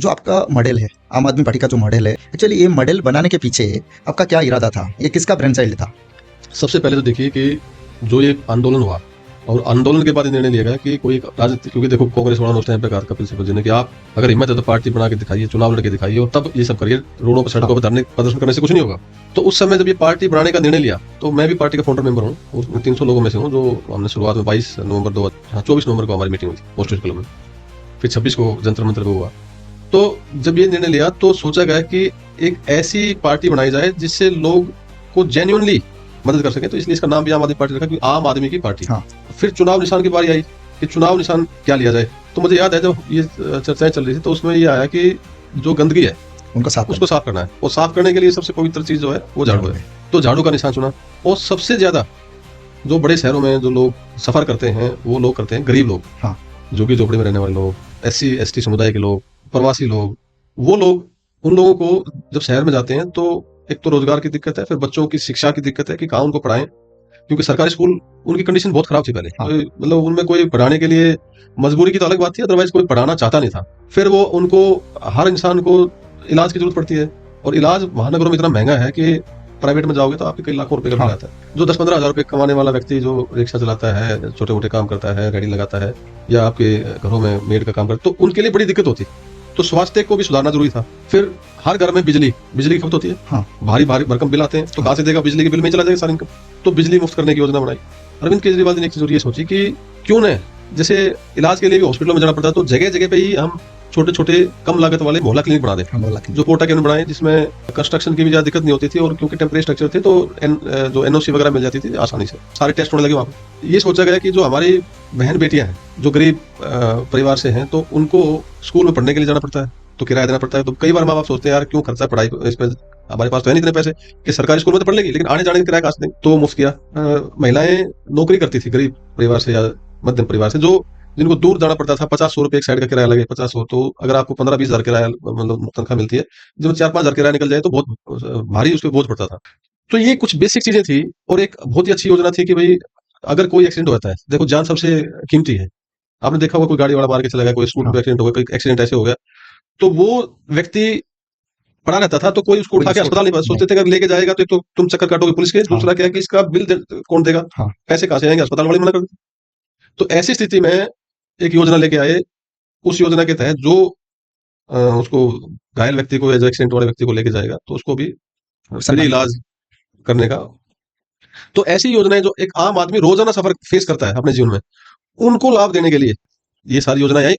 जो आपका मॉडल है, आम आदमी पार्टी का जो मॉडल है, एक्चुअली ये मॉडल बनाने के पीछे आपका क्या इरादा था? ये किसका ब्रेन चाइल्ड था? सबसे पहले तो देखिए कि जो ये आंदोलन हुआ और आंदोलन के बाद ये निर्णय लिया गया कि कोई राजनीति, क्योंकि देखो कांग्रेस वालों ने उस टाइम पे कहा कपिल सिब्बल जी ने कि आप अगर हिम्मत है तो पार्टी बना के दिखाइए, चुनाव लड़के दिखाइए और तब ये सब करिए, रोडों पर सड़कों पर धरने प्रदर्शन करने से कुछ नहीं होगा। तो उस समय जब ये पार्टी बनाने का निर्णय लिया तो मैं भी पार्टी का फाउंडर मेंबर हूँ, उसमें 300 लोगों में से हूँ। जो हमने शुरुआत में 24 नवंबर को हमारी मीटिंग हुई थी पोस्टेज क्लब में, फिर 26 को जंतर मंतर पे हुआ। तो जब ये निर्णय लिया तो सोचा गया कि एक ऐसी पार्टी बनाई जाए जिससे लोग को जेन्युइनली मदद कर सके, तो इसलिए इसका नाम भी आम आदमी पार्टी रखा कि आम आदमी की पार्टी। हाँ। फिर चुनाव निशान की बारी आई कि चुनाव निशान क्या लिया जाए। तो मुझे याद है जब ये चर्चाएं चल रही थी तो उसमें ये आया कि जो गंदगी है उसको साफ करना है, और साफ करने के लिए सबसे पवित्र चीज जो है वो झाड़ू है। तो झाड़ू का निशान चुना, और सबसे ज्यादा जो बड़े शहरों में जो लोग सफर करते हैं वो लोग करते हैं गरीब लोग, हाँ। झुग्गी झोपड़ी में रहने वाले लोग, SC ST समुदाय के लोग, प्रवासी लोग। वो लोग, उन लोगों को जब शहर में जाते हैं तो एक तो रोजगार की दिक्कत है, फिर बच्चों की शिक्षा की दिक्कत है कि कहाँ उनको पढ़ाएं, क्योंकि सरकारी स्कूल उनकी कंडीशन बहुत खराब थी पहले। हाँ। मतलब उनमें कोई पढ़ाने के लिए मजबूरी की तो अलग बात थी, अदरवाइज कोई पढ़ाना चाहता नहीं था। फिर वो उनको, हर इंसान को इलाज की जरूरत पड़ती है, और इलाज महानगरों में इतना महंगा है कि प्राइवेट में जाओगे तो आपके कई लाखों रुपए का बिल आता है। जो 10-15 हजार रुपए कमाने वाला व्यक्ति जो रिक्शा चलाता है, छोटे मोटे काम करता है, रेडी लगाता है, या आपके घरों में मेड का काम करता है, तो उनके लिए बड़ी दिक्कत होती है। तो स्वास्थ्य को भी सुधारना जरूरी था। फिर हर घर में बिजली की खपत होती है। हाँ। भारी भरकम बिल आते हैं, तो कहाँ से देगा? बिजली के बिल में चला जाएगा सारी इनकम। तो बिजली मुफ्त करने की योजना बनाई। अरविंद केजरीवाल जी ने एक चीज ये सोची कि क्यों न, जैसे इलाज के लिए भी हॉस्पिटलों में जाना पड़ता है, तो जगह जगह पे ही हम छोटे छोटे कम लागत वाले मोहल्ला क्लिनिक बना दें, जो कोटा के अंदर बनाए, जिसमें कंस्ट्रक्शन की भी ज्यादा दिक्कत नहीं होती थी, और क्योंकि टेम्परेरी स्ट्रक्चर थे तो जो NOC वगैरह मिल जाती थी आसानी से, सारे टेस्ट होने लगे वहाँ पे। ये सोचा गया कि जो हमारी बहन बेटियां हैं जो गरीब परिवार से हैं, तो उनको स्कूल में पढ़ने के लिए जाना पड़ता है, तो किराया देना पड़ता है। तो कई बार माँ बाप सोचते हैं यार क्यों खर्चा पढ़ाई इस पे, हमारे पास तो है नहीं इतने पैसे कि सरकारी स्कूल में तो पढ़ लेगी, लेकिन आने जाने का किराया कहाँ से देंगे? तो मुफ्त किया। महिलाएं नौकरी करती थी गरीब परिवार से या मध्यम परिवार से, जो जिनको दूर जाना पड़ता था, 50-100 रुपए एक साइड का किराया लगे, 50-100, तो अगर आपको 15-20 हजार किराया मतलब तनख्वाह मिलती है, जब 4-5 हजार किराया निकल जाए तो बहुत भारी उस पर बोझ पड़ता था। तो ये कुछ बेसिक चीजें थी, और एक बहुत ही अच्छी योजना थी कि भाई अगर कोई एक्सीडेंट होता है, देखो जान सबसे कीमती है। आपने देखा होगा कोई गाड़ी वाला मार के चला गया, कोई स्कूटर पे एक्सीडेंट हो गया, कोई एक्सीडेंट ऐसे हो गया, तो वो व्यक्ति पड़ा रहता था, तो कोई उसको उठा के अस्पताल नहीं, सोचते थे अगर लेके जाएगा तो एक तो तुम चक्कर काटोगे पुलिस के, दूसरा क्या है कि इसका बिल कौन देगा? पैसे कहाँ से आएंगे? अस्पताल वाले मना कर देते। तो ऐसी स्थिति में एक योजना लेके आए। उस योजना के तहत जो उसको घायल व्यक्ति को या जो एक्सीडेंट वाले व्यक्ति को लेके जाएगा तो उसको भी फ्री इलाज करने का। तो ऐसी योजनाएं जो एक आम आदमी रोजाना सफर फेस करता है अपने जीवन में, उनको लाभ देने के लिए ये सारी योजनाएं आई।